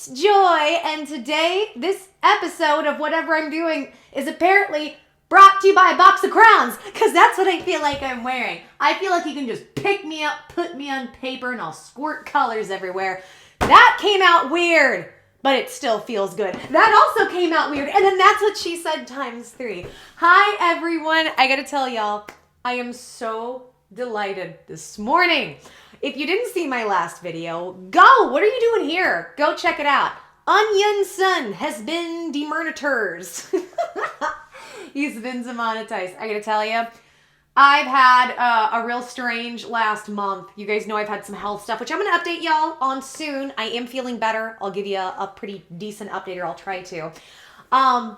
it's Joy, and today, this episode of whatever I'm doing is apparently brought to you by a box of crowns, because that's what I feel like I'm wearing. I feel like you can just pick me up, put me on paper, and I'll squirt colors everywhere. That came out weird, but it still feels good. That also came out weird, and then that's what she said times 3. Hi, everyone. I gotta tell y'all, I am so delighted this morning. If you didn't see my last video, go! What are you doing here? Go check it out. Onion Sun has been demonetized. He's been demonetized. I gotta tell you, I've had a real strange last month. You guys know I've had some health stuff, which I'm gonna update y'all on soon. I am feeling better. I'll give you a pretty decent update, or I'll try to. I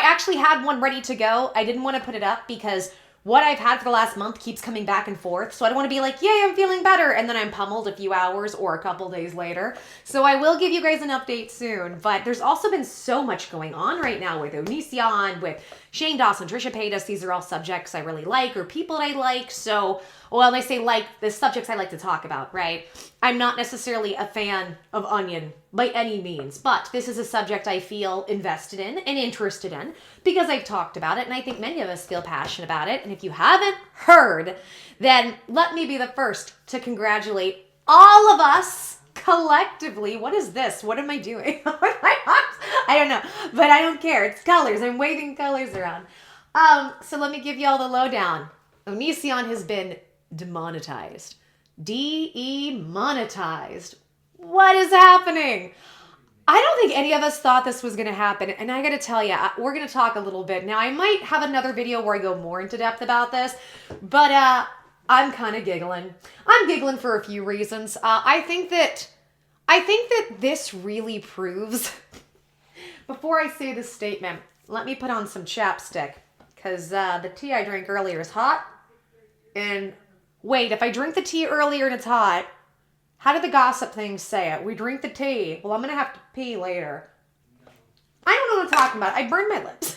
actually had one ready to go. I didn't want to put it up because what I've had for the last month keeps coming back and forth. So I don't want to be like, yay, I'm feeling better. And then I'm pummeled a few hours or a couple days later. So I will give you guys an update soon. But there's also been so much going on right now with Onision, with Shane Dawson, Trisha Paytas. These are all subjects I really like, or people I like. So, well, I say like, the subjects I like to talk about, right? I'm not necessarily a fan of Onion by any means, but this is a subject I feel invested in and interested in because I've talked about it, and I think many of us feel passionate about it. And if you haven't heard, then let me be the first to congratulate all of us collectively. What is this? What am I doing? I don't know, but I don't care. It's colors. I'm waving colors around. So let me give you all the lowdown. Onision has been demonetized. Demonetized. What is happening? I don't think any of us thought this was going to happen. And I got to tell you, we're going to talk a little bit. Now, I might have another video where I go more into depth about this, but I'm kind of giggling. I'm giggling for a few reasons. I think that this really proves, before I say this statement, let me put on some chapstick, because the tea I drank earlier is hot. And wait, if I drink the tea earlier and it's hot, how did the gossip thing say it? We drink the tea. Well, I'm going to have to pee later. I don't know what I'm talking about. I burned my lips.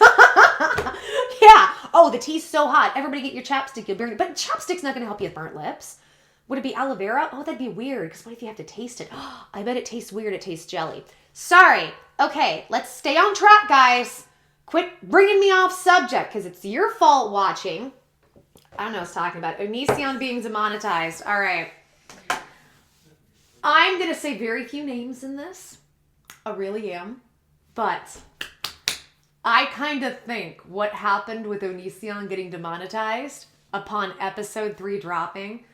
Yeah. Oh, the tea's so hot. Everybody get your chapstick. You'll burn it. But chapstick's not going to help you with burnt lips. Would it be aloe vera? Oh, that'd be weird. Because what if you have to taste it? I bet it tastes weird. It tastes jelly. Sorry. Okay, let's stay on track, guys. Quit bringing me off subject, because it's your fault watching. I don't know what I was talking about. Onision being demonetized. All right. I'm going to say very few names in this. I really am. But I kind of think what happened with Onision getting demonetized upon episode 3 dropping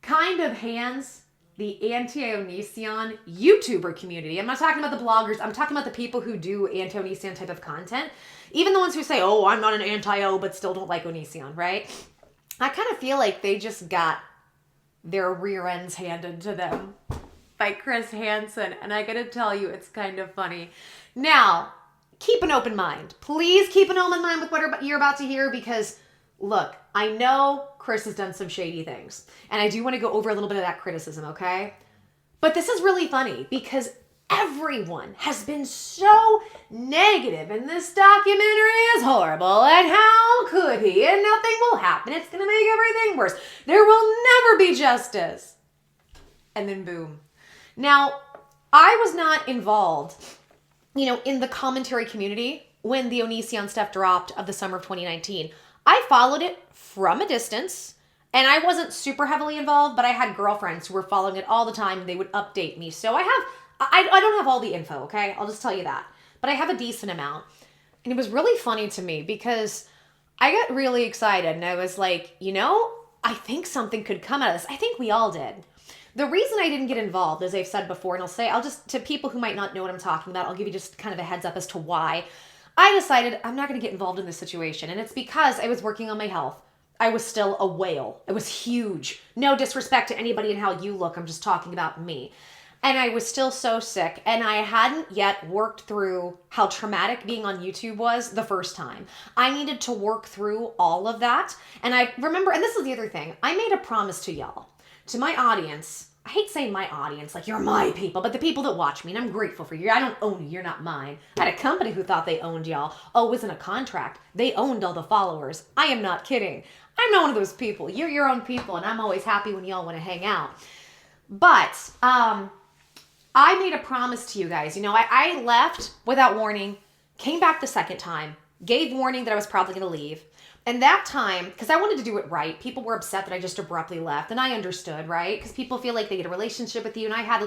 kind of hands the anti-Onision YouTuber community. I'm not talking about the bloggers. I'm talking about the people who do anti-Onision type of content. Even the ones who say, oh, I'm not an anti-O, but still don't like Onision, right? I kind of feel like they just got their rear ends handed to them by Chris Hansen. And I gotta tell you, it's kind of funny. Now, keep an open mind. Please keep an open mind with what you're about to hear, because look, I know Chris has done some shady things, and I do want to go over a little bit of that criticism, okay? But this is really funny because everyone has been so negative, and this documentary is horrible, and how could he, and nothing will happen. It's going to make everything worse. There will never be justice. And then boom. Now, I was not involved, in the commentary community when the Onision stuff dropped of the summer of 2019. I followed it from a distance, and I wasn't super heavily involved, but I had girlfriends who were following it all the time, and they would update me. So I don't have all the info, okay? I'll just tell you that. But I have a decent amount. And it was really funny to me because I got really excited, and I was like, I think something could come out of this. I think we all did. The reason I didn't get involved, as I've said before, and I'll just, to people who might not know what I'm talking about, I'll give you just kind of a heads up as to why. I decided I'm not going to get involved in this situation, and it's because I was working on my health. I was still a whale. It was huge. No disrespect to anybody and how you look. I'm just talking about me. And I was still so sick, and I hadn't yet worked through how traumatic being on YouTube was the first time. I needed to work through all of that. And I remember, and this is the other thing, I made a promise to y'all, to my audience. I hate saying my audience, like you're my people, but the people that watch me, and I'm grateful for you. I don't own you, you're not mine. I had a company who thought they owned y'all. Oh, it wasn't a contract. They owned all the followers. I am not kidding. I'm not one of those people. You're your own people, and I'm always happy when y'all want to hang out. But I made a promise to you guys. You know, I left without warning, came back the second time, gave warning that I was probably going to leave. And that time, because I wanted to do it right, people were upset that I just abruptly left. And I understood, right? Because people feel like they get a relationship with you. And I had,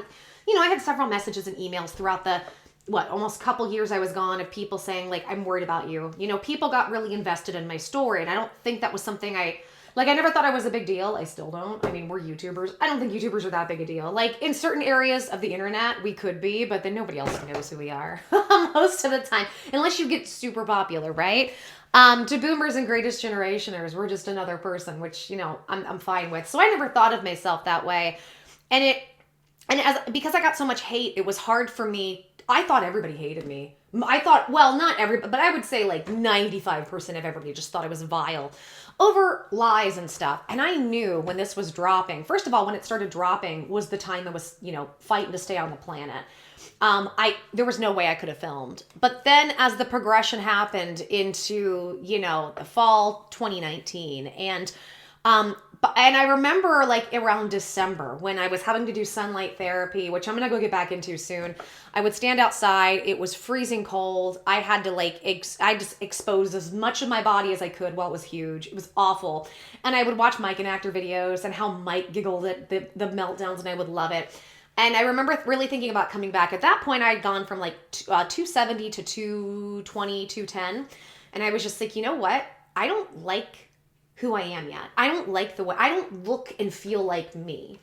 you know, I had several messages and emails throughout the, almost couple years I was gone of people saying, like, I'm worried about you. You know, people got really invested in my story. And I don't think that was something I never thought I was a big deal. I still don't. I mean, we're YouTubers. I don't think YouTubers are that big a deal. Like, in certain areas of the internet, we could be, but then nobody else knows who we are most of the time. Unless you get super popular, right? To boomers and greatest generationers, we're just another person, which, you know, I'm fine with. So I never thought of myself that way. Because I got so much hate, it was hard for me. I thought everybody hated me. I thought, well, not everybody, but I would say like 95% of everybody just thought I was vile over lies and stuff. And I knew when this was dropping, first of all, when it started dropping was the time I was, you know, fighting to stay on the planet. There was no way I could have filmed. But then as the progression happened into, you know, the fall 2019 and I remember like around December when I was having to do sunlight therapy, which I'm going to go get back into soon. I would stand outside. It was freezing cold. I had to like, I just exposed as much of my body as I could while it was huge. It was awful. And I would watch Mike and Actor videos and how Mike giggled at the meltdowns and I would love it. And I remember really thinking about coming back. At that point, I had gone from like 270 to 220, 210. And I was just like, you know what? I don't like who I am yet. I don't like the way, I don't look and feel like me.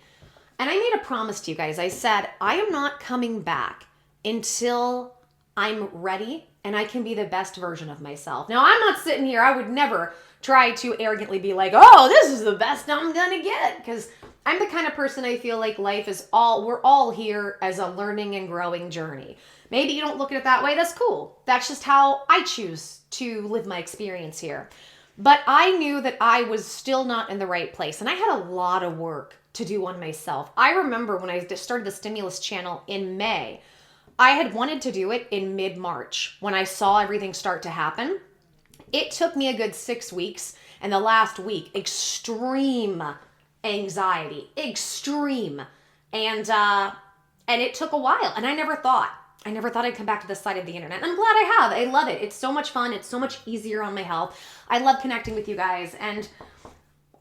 And I made a promise to you guys. I said, I am not coming back until I'm ready and I can be the best version of myself. Now, I'm not sitting here, I would never try to arrogantly be like, oh, this is the best I'm gonna get. Because I'm the kind of person I feel like life is we're all here as a learning and growing journey. Maybe you don't look at it that way, that's cool. That's just how I choose to live my experience here. But I knew that I was still not in the right place. And I had a lot of work to do on myself. I remember when I started the Stimulus channel in May, I had wanted to do it in mid-March when I saw everything start to happen. It took me a good 6 weeks. And the last week, extreme anxiety, extreme. And it took a while. And I never thought I'd come back to this side of the internet. And I'm glad I have. I love it. It's so much fun. It's so much easier on my health. I love connecting with you guys. And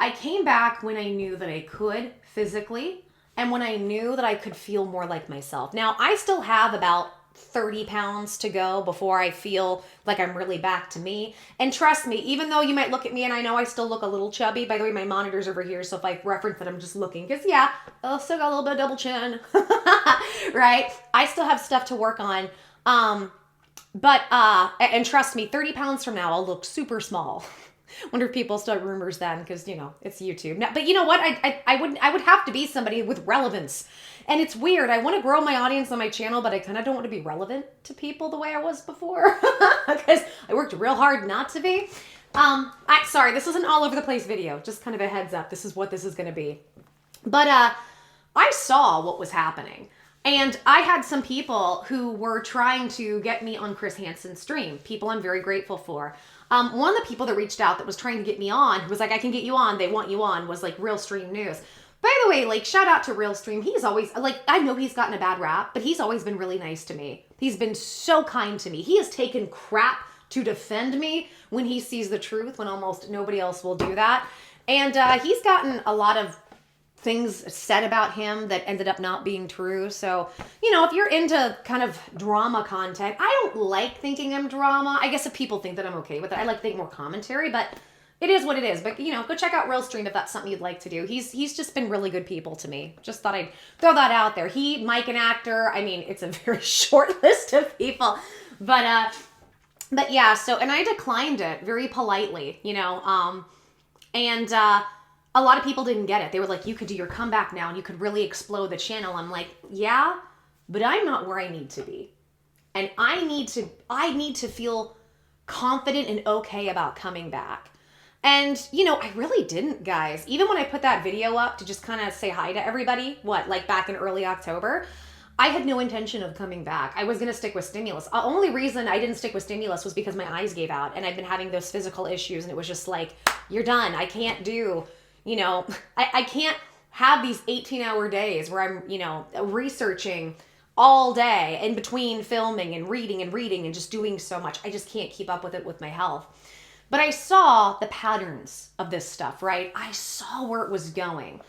I came back when I knew that I could physically and when I knew that I could feel more like myself. Now, I still have about 30 pounds to go before I feel like I'm really back to me. And trust me, even though you might look at me and I know I still look a little chubby, by the way, my monitor's over here, so if I reference that I'm just looking, because yeah, I still got a little bit of double chin, right? I still have stuff to work on. And trust me, 30 pounds from now, I'll look super small. Wonder if people start rumors then, because, you know, it's YouTube. Now, but you know what? I would have to be somebody with relevance. And it's weird. I want to grow my audience on my channel, but I kind of don't want to be relevant to people the way I was before. Because I worked real hard not to be. Sorry, this is an all over the place video. Just kind of a heads up. This is what this is going to be. But I saw what was happening. And I had some people who were trying to get me on Chris Hansen's stream. People I'm very grateful for. One of the people that reached out that was trying to get me on, who was like, I can get you on, they want you on, was like Real Stream News. By the way, like, shout out to Real Stream. He's always, like, I know he's gotten a bad rap, but he's always been really nice to me. He's been so kind to me. He has taken crap to defend me when he sees the truth, when almost nobody else will do that. And he's gotten a lot of things said about him that ended up not being true. So, you know, if you're into kind of drama content, I don't like thinking I'm drama. I guess if people think that I'm okay with it, I like to think more commentary, but it is what it is. But, you know, go check out Real Stream if that's something you'd like to do. He's just been really good people to me. Just thought I'd throw that out there. Mike, an actor. I mean, it's a very short list of people. But yeah, so, and I declined it very politely, you know, a lot of people didn't get it. They were like, you could do your comeback now and you could really explode the channel. I'm like, yeah, but I'm not where I need to be. And I need to feel confident and okay about coming back. And, you know, I really didn't, guys. Even when I put that video up to just kind of say hi to everybody, like back in early October, I had no intention of coming back. I was going to stick with Stimulus. The only reason I didn't stick with Stimulus was because my eyes gave out and I've been having those physical issues and it was just like, you're done. I can't do, you know, I can't have these 18-hour days where I'm, you know, researching all day in between filming and reading and just doing so much. I just can't keep up with it with my health. But I saw the patterns of this stuff, right? I saw where it was going.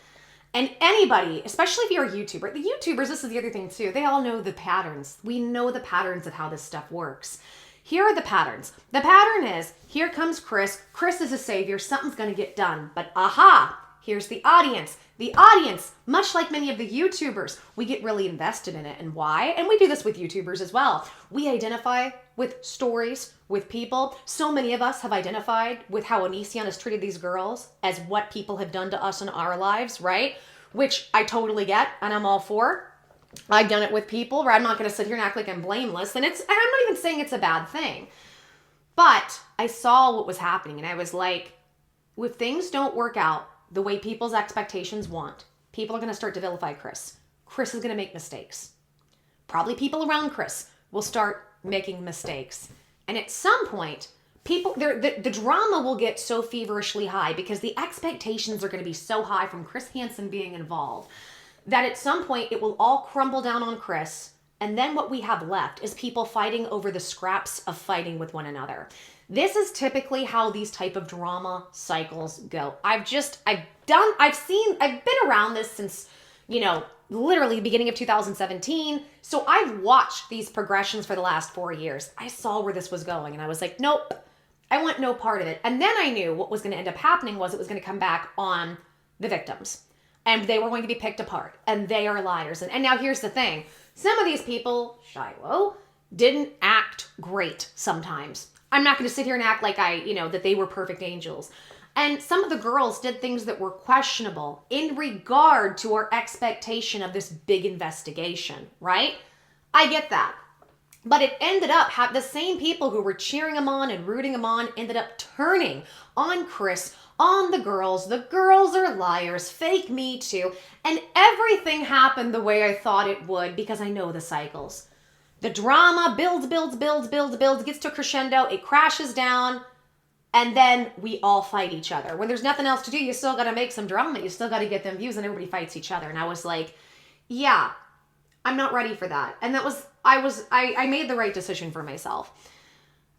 And anybody, especially if you're a YouTuber, the YouTubers, this is the other thing too, they all know the patterns. We know the patterns of how this stuff works. Here are the patterns. The pattern is, here comes Chris. Chris is a savior. Something's going to get done. But aha, here's the audience. The audience, much like many of the YouTubers, we get really invested in it. And why? And we do this with YouTubers as well. We identify with stories, with people. So many of us have identified with how Onision has treated these girls as what people have done to us in our lives, right? Which I totally get and I'm all for. I've done it with people where I'm not going to sit here and act like I'm blameless. And I'm not even saying it's a bad thing. But I saw what was happening and I was like, if things don't work out the way people's expectations want, people are going to start to vilify Chris. Chris is going to make mistakes. Probably people around Chris will start making mistakes. And at some point, the drama will get so feverishly high because the expectations are going to be so high from Chris Hansen being involved that at some point it will all crumble down on Chris. And then what we have left is people fighting over the scraps of fighting with one another. This is typically how these type of drama cycles go. I've been around this since, literally the beginning of 2017. So I've watched these progressions for the last 4 years. I saw where this was going and I was like, nope, I want no part of it. And then I knew what was going to end up happening was it was going to come back on the victims and they were going to be picked apart and they are liars. And now here's the thing. Some of these people, Shiloh, didn't act great sometimes. I'm not going to sit here and act like that they were perfect angels. And some of the girls did things that were questionable in regard to our expectation of this big investigation, right? I get that. But it ended up, the same people who were cheering him on and rooting him on ended up turning on Chris, on the girls. The girls are liars, fake Me Too. And everything happened the way I thought it would because I know the cycles. The drama builds, gets to a crescendo, it crashes down, and then we all fight each other. When there's nothing else to do, you still got to make some drama. You still got to get them views, and everybody fights each other. And I was like, yeah, I'm not ready for that. And I made the right decision for myself.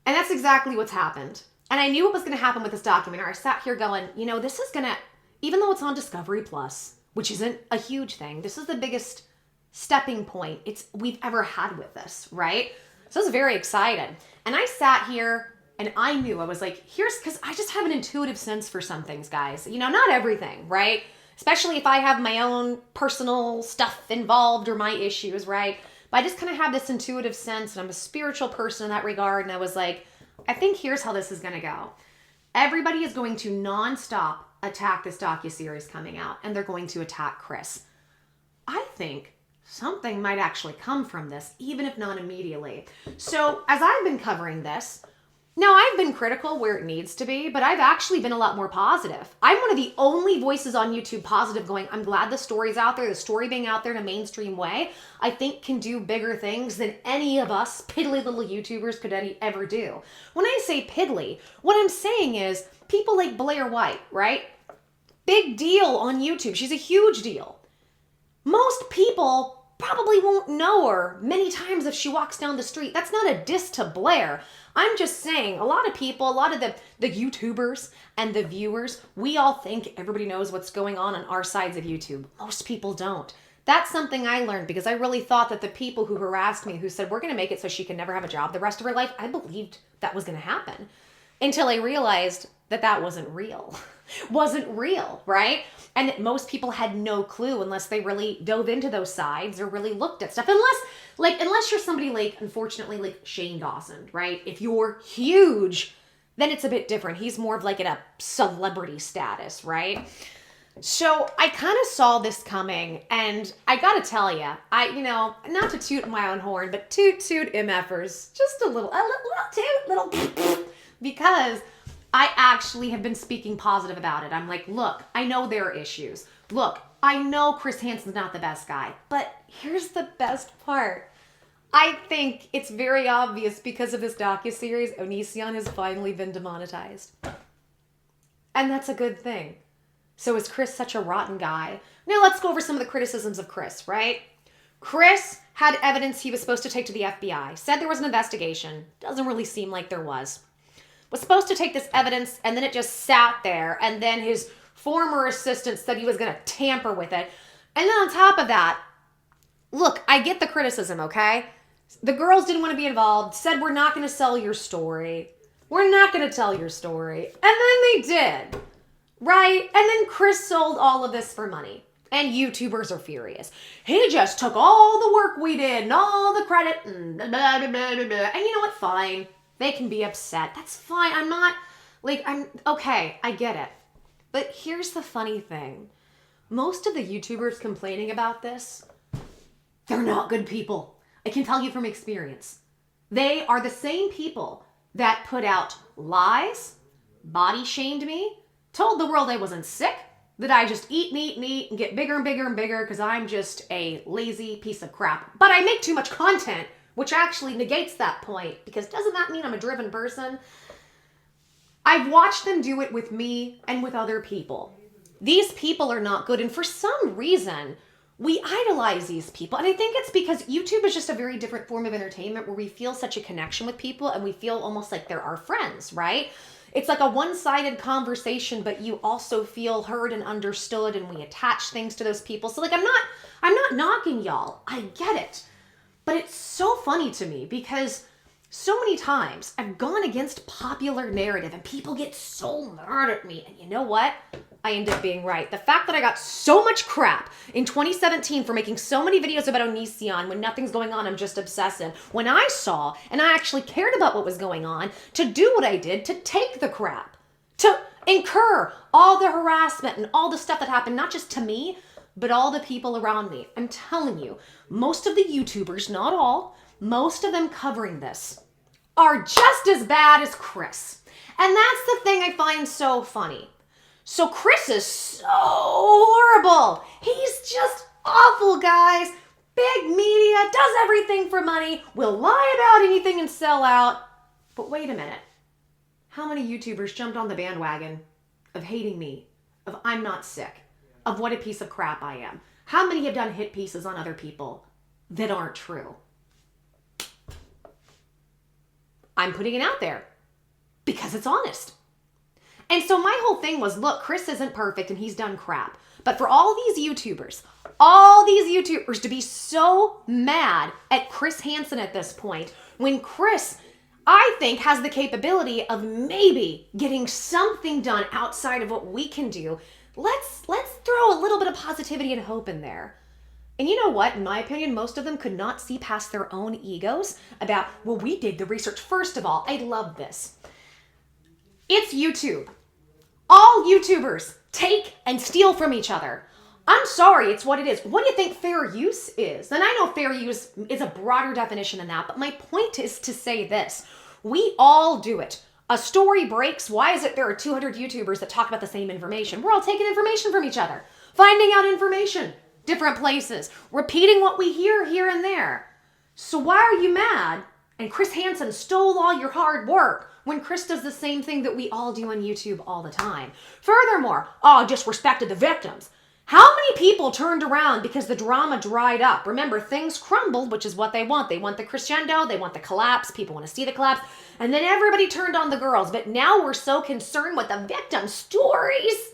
And that's exactly what's happened. And I knew what was going to happen with this documentary. I sat here going, this is going to, even though it's on Discovery Plus, which isn't a huge thing, this is the biggest stepping point we've ever had with this, right? So I was very excited. And I sat here and I knew, I was like, because I just have an intuitive sense for some things, guys. Not everything, right? Especially if I have my own personal stuff involved or my issues, right? But I just kind of have this intuitive sense and I'm a spiritual person in that regard. And I was like, I think here's how this is going to go. Everybody is going to nonstop attack this docuseries coming out and they're going to attack Chris. I think something might actually come from this, even if not immediately. So as I've been covering this, now I've been critical where it needs to be, but I've actually been a lot more positive. I'm one of the only voices on YouTube positive going, I'm glad the story's out there. The story being out there in a mainstream way, I think can do bigger things than any of us piddly little YouTubers could ever do. When I say piddly, what I'm saying is people like Blair White, right? Big deal on YouTube. She's a huge deal. Most people probably won't know her many times if she walks down the street. That's not a diss to Blair. I'm just saying a lot of people, a lot of the YouTubers and the viewers, we all think everybody knows what's going on our sides of YouTube. Most people don't. That's something I learned because I really thought that the people who harassed me, who said, we're going to make it so she can never have a job the rest of her life, I believed that was going to happen until I realized that wasn't real. Wasn't real, right? And that most people had no clue unless they really dove into those sides or really looked at stuff. Unless you're somebody like, unfortunately, like Shane Dawson, right? If you're huge, then it's a bit different. He's more of like in a celebrity status, right? So I kind of saw this coming and I gotta tell you, not to toot my own horn, but toot MFers, just a little toot, because I actually have been speaking positive about it. I'm like, look, I know there are issues. Look, I know Chris Hansen's not the best guy, but here's the best part. I think it's very obvious because of this docuseries, Onision has finally been demonetized. And that's a good thing. So is Chris such a rotten guy? Now let's go over some of the criticisms of Chris, right? Chris had evidence he was supposed to take to the FBI, said there was an investigation. Doesn't really seem like there was. Was supposed to take this evidence, and then it just sat there, and then his former assistant said he was going to tamper with it. And then on top of that, look, I get the criticism, okay? The girls didn't want to be involved, said we're not going to sell your story. We're not going to tell your story. And then they did, right? And then Chris sold all of this for money. And YouTubers are furious. He just took all the work we did and all the credit and blah, blah, blah, blah, blah. And you know what? Fine. They can be upset. That's fine. Okay, I get it. But here's the funny thing. Most of the YouTubers complaining about this, they're not good people. I can tell you from experience. They are the same people that put out lies, body shamed me, told the world I wasn't sick, that I just eat and eat and eat and get bigger and bigger and bigger because I'm just a lazy piece of crap. But I make too much content, which actually negates that point, because doesn't that mean I'm a driven person? I've watched them do it with me and with other people. These people are not good, and for some reason, we idolize these people. And I think it's because YouTube is just a very different form of entertainment where we feel such a connection with people and we feel almost like they're our friends, right? It's like a one-sided conversation, but you also feel heard and understood, and we attach things to those people. So I'm not knocking y'all. I get it. But it's so funny to me because so many times I've gone against popular narrative and people get so mad at me. And you know what? I end up being right. The fact that I got so much crap in 2017 for making so many videos about Onision when nothing's going on, I'm just obsessive. When I saw, and I actually cared about what was going on, to do what I did, to take the crap, to incur all the harassment and all the stuff that happened, not just to me, but all the people around me. I'm telling you, most of the YouTubers, not all, most of them covering this are just as bad as Chris. And that's the thing I find so funny. So Chris is so horrible. He's just awful, guys. Big media, does everything for money, will lie about anything and sell out. But wait a minute. How many YouTubers jumped on the bandwagon of hating me, of I'm not sick, of what a piece of crap I am? How many have done hit pieces on other people that aren't true? I'm putting it out there because it's honest. And so my whole thing was, look, Chris isn't perfect and he's done crap. But for all these YouTubers to be so mad at Chris Hansen at this point, when Chris, I think, has the capability of maybe getting something done outside of what we can do, let's throw a little bit of positivity and hope in there. And you know what? In my opinion, most of them could not see past their own egos about, well, we did the research. First of all, I love this. It's YouTube. All YouTubers take and steal from each other. I'm sorry, it's what it is. What do you think fair use is? And I know fair use is a broader definition than that, but my point is to say this. We all do it. A story breaks. Why is it there are 200 YouTubers that talk about the same information? We're all taking information from each other, finding out information, different places, repeating what we hear here and there. So why are you mad? And Chris Hansen stole all your hard work when Chris does the same thing that we all do on YouTube all the time. Furthermore, disrespected the victims. How many people turned around because the drama dried up? Remember, things crumbled, which is what they want. They want the crescendo, they want the collapse, people want to see the collapse, and then everybody turned on the girls. But now we're so concerned with the victim stories.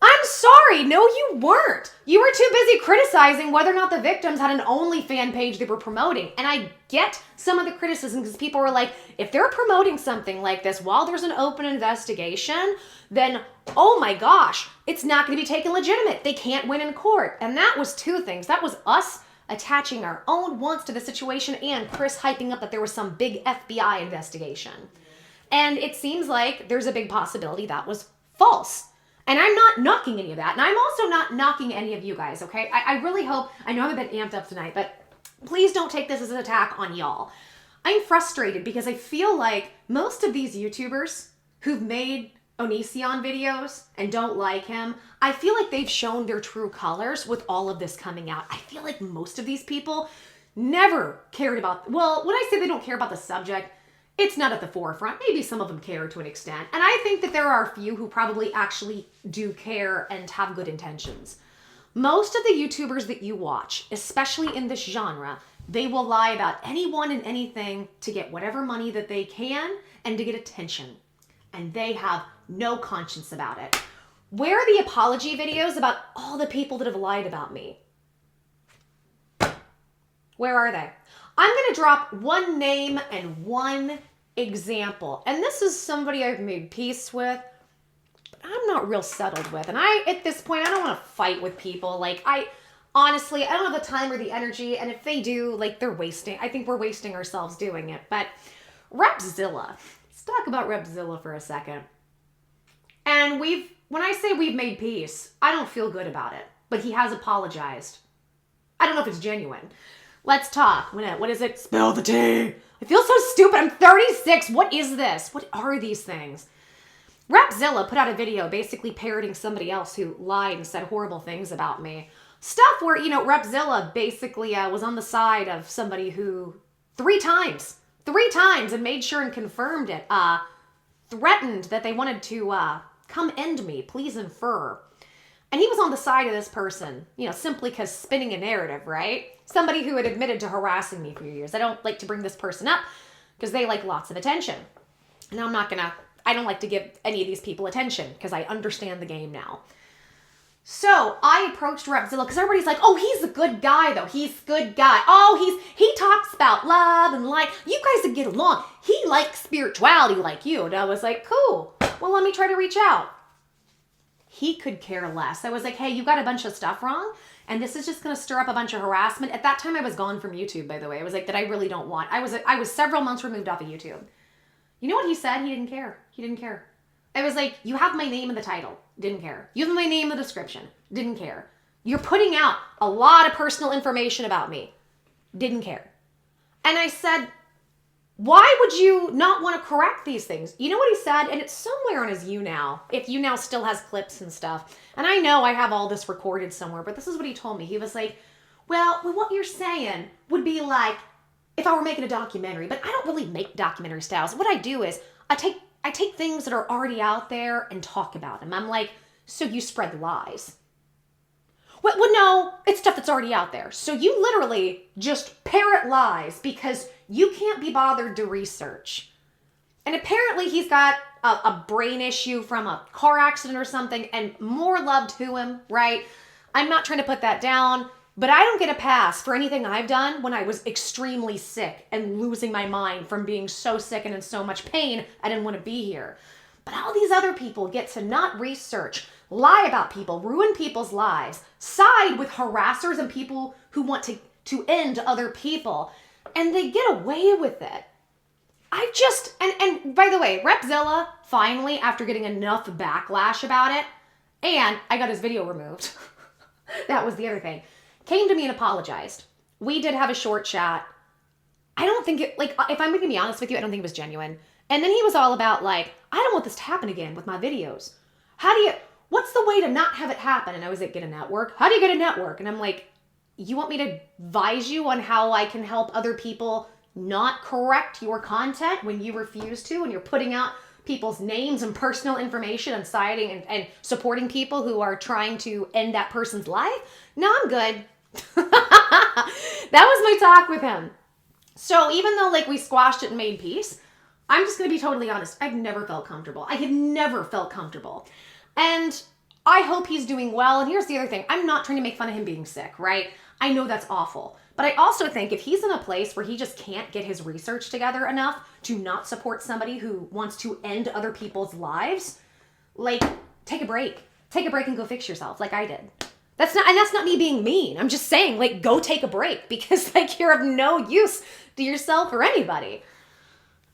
I'm sorry, no you weren't. You were too busy criticizing whether or not the victims had an OnlyFans page they were promoting. And I get some of the criticism because people were like, if they're promoting something like this while there's an open investigation, then, oh my gosh, it's not going to be taken legitimate. They can't win in court. And that was two things. That was us attaching our own wants to the situation and Chris hyping up that there was some big FBI investigation. And it seems like there's a big possibility that was false. And I'm not knocking any of that. And I'm also not knocking any of you guys, okay? I really hope, I know I'm a bit amped up tonight, but please don't take this as an attack on y'all. I'm frustrated because I feel like most of these YouTubers who've made Onision videos and don't like him, I feel like they've shown their true colors with all of this coming out. I feel like most of these people never cared about, well, when I say they don't care about the subject, it's not at the forefront. Maybe some of them care to an extent. And I think that there are a few who probably actually do care and have good intentions. Most of the YouTubers that you watch, especially in this genre, they will lie about anyone and anything to get whatever money that they can and to get attention. And they have no conscience about it. Where are the apology videos about all the people that have lied about me? Where are they? I'm going to drop one name and one example. And this is somebody I've made peace with, but I'm not real settled with. And at this point, I don't want to fight with people. Like, honestly, I don't have the time or the energy. And if they do, like, they're wasting. I think we're wasting ourselves doing it. But Repzilla. Let's talk about Repzilla for a second. And when I say we've made peace, I don't feel good about it. But he has apologized. I don't know if it's genuine. Let's talk. What is it? Spill the tea. I feel so stupid. I'm 36. What is this? What are these things? Repzilla put out a video basically parroting somebody else who lied and said horrible things about me. Stuff where, Repzilla basically was on the side of somebody who three times and made sure and confirmed it, threatened that they wanted to come end me, please infer. And he was on the side of this person, simply because spinning a narrative, right? Somebody who had admitted to harassing me for years. I don't like to bring this person up because they like lots of attention. And I don't like to give any of these people attention because I understand the game now. So I approached Repzilla because everybody's like, oh, he's a good guy though. He's a good guy. Oh, he talks about love and light. You guys would get along. He likes spirituality like you. And I was like, cool. Well, let me try to reach out. He could care less. I was like, hey, you got a bunch of stuff wrong, and this is just going to stir up a bunch of harassment. At that time, I was gone from YouTube, by the way. I was like, that I really don't want. I was several months removed off of YouTube. You know what he said? He didn't care. He didn't care. I was like, you have my name in the title. Didn't care. You have my name in the description. Didn't care. You're putting out a lot of personal information about me. Didn't care. And I said, why would you not want to correct these things? You know what he said? And it's somewhere on his YouNow. If YouNow still has clips and stuff. And I know I have all this recorded somewhere, but this is what he told me. He was like, well, what you're saying would be like if I were making a documentary, but I don't really make documentary styles. What I do is I take things that are already out there and talk about them. I'm like, so you spread lies. Well, no, it's stuff that's already out there. So you literally just parrot lies because you can't be bothered to research. And apparently he's got a brain issue from a car accident or something, and more love to him, right? I'm not trying to put that down, but I don't get a pass for anything I've done when I was extremely sick and losing my mind from being so sick and in so much pain, I didn't want to be here. But all these other people get to not research, lie about people, ruin people's lives, side with harassers and people who want to end other people, and they get away with it. And by the way, Repzilla, finally, after getting enough backlash about it, and I got his video removed, that was the other thing, came to me and apologized. We did have a short chat. I don't think it, like, if I'm going to be honest with you, I don't think it was genuine. And then he was all about, like, I don't want this to happen again with my videos. What's the way to not have it happen? And I was like, get a network. How do you get a network? And I'm like, you want me to advise you on how I can help other people not correct your content when you refuse to, and you're putting out people's names and personal information and siding and supporting people who are trying to end that person's life? No, I'm good. That was my talk with him. So even though like we squashed it and made peace, I'm just going to be totally honest. I've never felt comfortable. I had never felt comfortable. And I hope he's doing well. And here's the other thing. I'm not trying to make fun of him being sick, right? I know that's awful. But I also think if he's in a place where he just can't get his research together enough to not support somebody who wants to end other people's lives, like, take a break. Take a break and go fix yourself like I did. That's not me being mean. I'm just saying, like, go take a break because, like, you're of no use to yourself or anybody.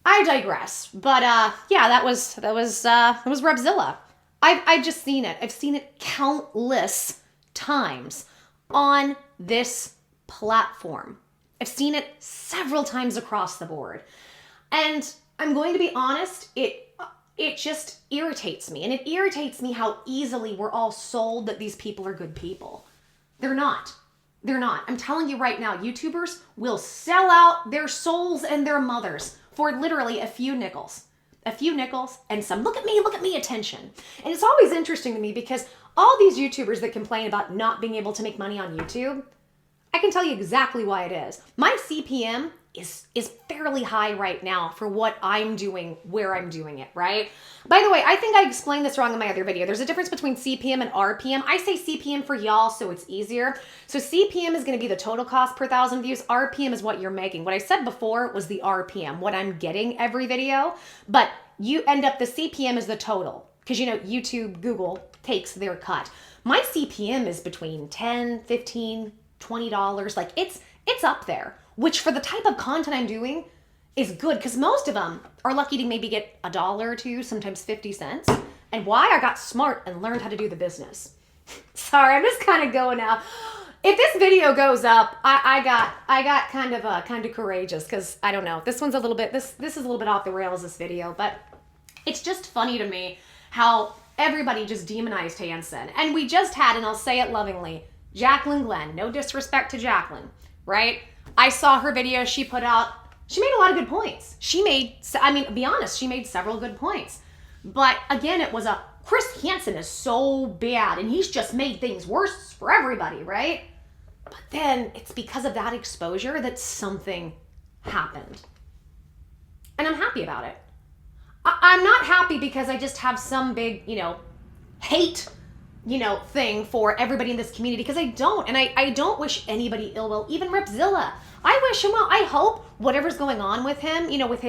I digress. But, yeah, that was Repzilla. I've just seen it. I've seen it countless times on this platform. I've seen it several times across the board. And I'm going to be honest, it just irritates me. And it irritates me how easily we're all sold that these people are good people. They're not. They're not. I'm telling you right now, YouTubers will sell out their souls and their mothers for literally a few nickels. a few nickels, and some look at me attention. And it's always interesting to me because all these YouTubers that complain about not being able to make money on YouTube, I can tell you exactly why it is. My CPM is fairly high right now for what I'm doing, where I'm doing it, right? By the way, I think I explained this wrong in my other video. There's a difference between CPM and RPM. I say CPM for y'all so it's easier. So CPM is going to be the total cost per 1,000 views. RPM is what you're making. What I said before was the RPM, what I'm getting every video. But you end up, the CPM is the total. Because you know, YouTube, Google takes their cut. My CPM is between $10, $15, $20. Like it's up there. Which for the type of content I'm doing is good because most of them are lucky to maybe get $1 or $2, sometimes 50 cents. And why? I got smart and learned how to do the business. Sorry, I'm just kind of going now. If this video goes up, I got kind of courageous because I don't know. This one's a little bit, this is a little bit off the rails, this video, but it's just funny to me how everybody just demonized Hansen. And we just had, and I'll say it lovingly, Jacqueline Glenn, no disrespect to Jacqueline, right? I saw her video she put out. She made a lot of good points. She made, I mean, to be honest, she made several good points. But again, it was Chris Hansen is so bad and he's just made things worse for everybody, right? But then it's because of that exposure that something happened. And I'm happy about it. I'm not happy because I just have some big, hate thing for everybody in this community, because I don't. And I don't wish anybody ill will, even Repzilla. I wish him well. I hope whatever's going on with him, with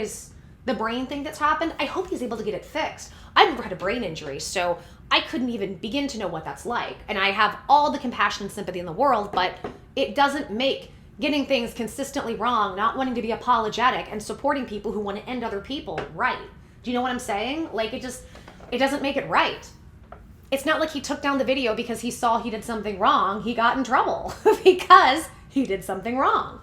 the brain thing that's happened, I hope he's able to get it fixed. I've never had a brain injury, so I couldn't even begin to know what that's like. And I have all the compassion and sympathy in the world, but it doesn't make getting things consistently wrong, not wanting to be apologetic, and supporting people who want to end other people right. Do you know what I'm saying? Like, it doesn't make it right. It's not like he took down the video because he saw he did something wrong. He got in trouble because he did something wrong.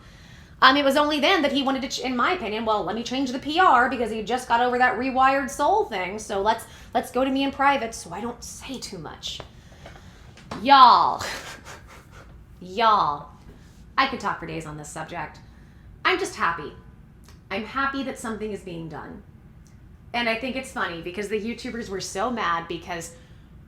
It was only then that he wanted to, in my opinion, well, let me change the PR because he just got over that rewired soul thing. So let's go to me in private so I don't say too much. Y'all, I could talk for days on this subject. I'm just happy. I'm happy that something is being done. And I think it's funny because the YouTubers were so mad because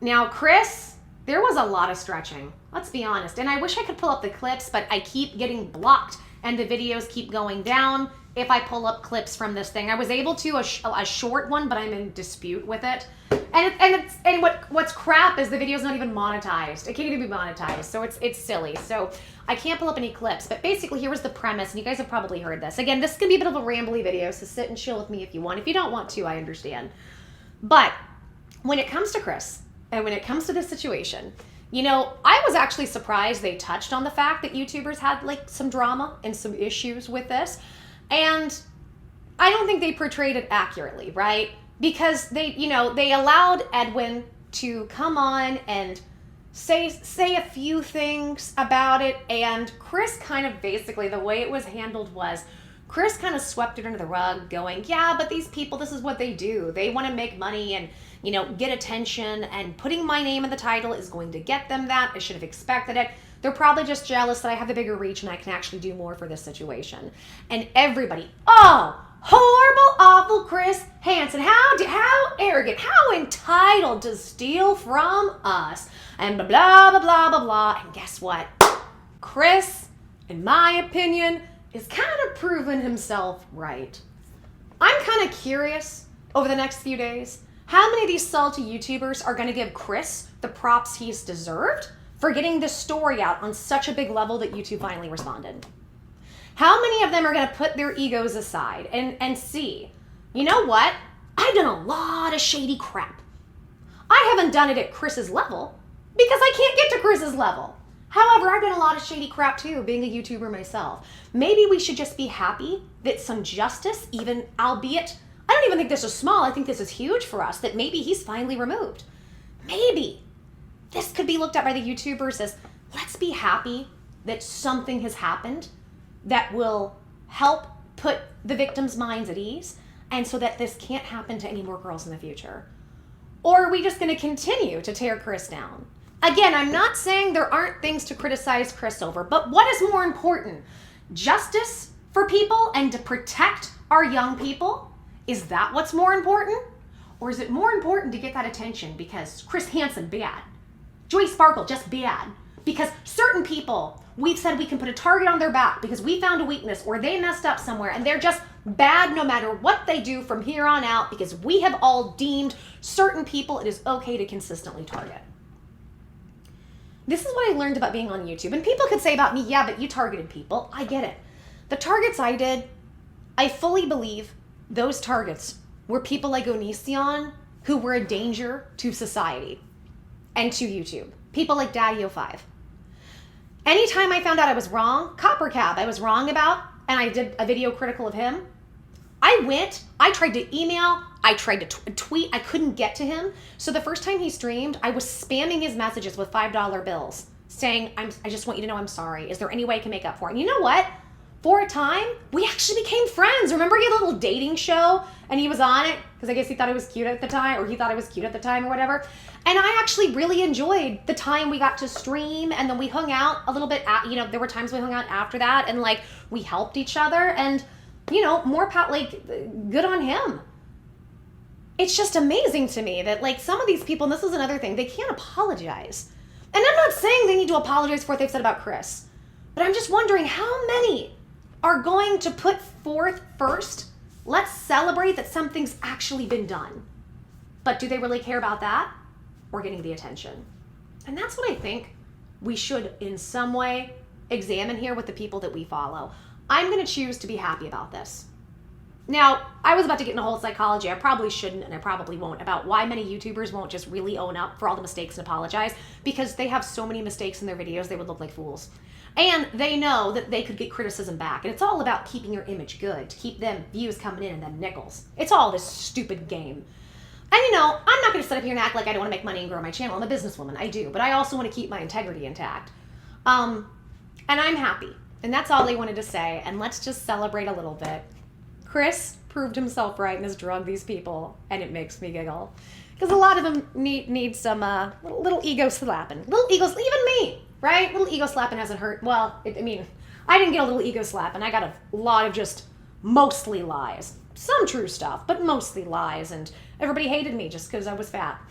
now Chris, there was a lot of stretching. Let's be honest. And I wish I could pull up the clips, but I keep getting blocked and the videos keep going down if I pull up clips from this thing. I was able to, a short one, but I'm in dispute with it. And what's crap is the video's not even monetized. It can't even be monetized, so it's silly. So I can't pull up any clips, but basically here was the premise, and you guys have probably heard this. Again, this can be a bit of a rambly video, so sit and chill with me if you want. If you don't want to, I understand. But when it comes to Chris, and when it comes to this situation, I was actually surprised they touched on the fact that YouTubers had like some drama and some issues with this. And I don't think they portrayed it accurately, right? Because they allowed Edwin to come on and say a few things about it. And Chris kind of basically, the way it was handled was, Chris kind of swept it under the rug going, yeah, but these people, this is what they do. They want to make money and, get attention, and putting my name in the title is going to get them that. I should have expected it. They're probably just jealous that I have the bigger reach and I can actually do more for this situation. And everybody, oh, horrible, awful Chris Hansen. How arrogant, how entitled to steal from us. And blah, blah, blah, blah, blah, blah. And guess what? Chris, in my opinion, is kind of proven himself right. I'm kind of curious over the next few days, how many of these salty YouTubers are going to give Chris the props he's deserved for getting this story out on such a big level that YouTube finally responded? How many of them are going to put their egos aside and see, you know what? I've done a lot of shady crap. I haven't done it at Chris's level because I can't get to Chris's level. However, I've done a lot of shady crap too, being a YouTuber myself. Maybe we should just be happy that some justice, even albeit, I don't even think this is small, I think this is huge for us, that maybe he's finally removed. Maybe this could be looked at by the YouTubers as, let's be happy that something has happened that will help put the victims' minds at ease, and so that this can't happen to any more girls in the future. Or are we just going to continue to tear Chris down? Again, I'm not saying there aren't things to criticize Chris over, but what is more important? Justice for people and to protect our young people Is that what's more important? Or is it more important to get that attention because Chris Hansen, bad. Joy Sparkle, just bad. Because certain people, we've said we can put a target on their back because we found a weakness or they messed up somewhere and they're just bad no matter what they do from here on out because we have all deemed certain people it is okay to consistently target. This is what I learned about being on YouTube. And people could say about me, yeah, but you targeted people. I get it. The targets I did, I fully believe those targets were people like Onision who were a danger to society and to YouTube. People like Daddy05. Anytime I found out I was wrong, Copper Cab I was wrong about, and I did a video critical of him, I tried to email, I tried to tweet, I couldn't get to him. So the first time he streamed, I was spamming his messages with $5 bills saying, I just want you to know I'm sorry. Is there any way I can make up for it? And you know what? For a time, we actually became friends. Remember he had a little dating show and he was on it because I guess he thought I was cute at the time, or he thought I was cute at the time or whatever. And I actually really enjoyed the time we got to stream, and then we hung out a little bit, there were times we hung out after that and like we helped each other, and good on him. It's just amazing to me that like some of these people, and this is another thing, they can't apologize. And I'm not saying they need to apologize for what they've said about Chris, but I'm just wondering how many are going to put forth first, let's celebrate that something's actually been done. But do they really care about that or getting the attention? And that's what I think we should in some way examine here with the people that we follow. I'm going to choose to be happy about this. Now, I was about to get into whole psychology. I probably shouldn't, and I probably won't, about why many YouTubers won't just really own up for all the mistakes and apologize, because they have so many mistakes in their videos, they would look like fools. And they know that they could get criticism back. And it's all about keeping your image good, to keep them views coming in and them nickels. It's all this stupid game. And I'm not going to sit up here and act like I don't want to make money and grow my channel. I'm a businesswoman, I do. But I also want to keep my integrity intact. And I'm happy. And that's all they wanted to say. And let's just celebrate a little bit. Chris proved himself right and has drugged these people. And it makes me giggle. Because a lot of them need some little ego slapping. Little egos, even me, right? Little ego slapping hasn't hurt. Well, I didn't get a little ego slapping. I got a lot of just mostly lies. Some true stuff, but mostly lies. And everybody hated me just because I was fat.